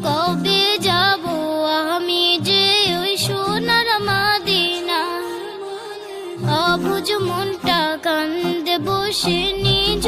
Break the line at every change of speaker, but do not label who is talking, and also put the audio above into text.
কবে যাব আমি যে ওই সোনার মদিনা। অবুঝ মনটা কান্দে বসে নিজ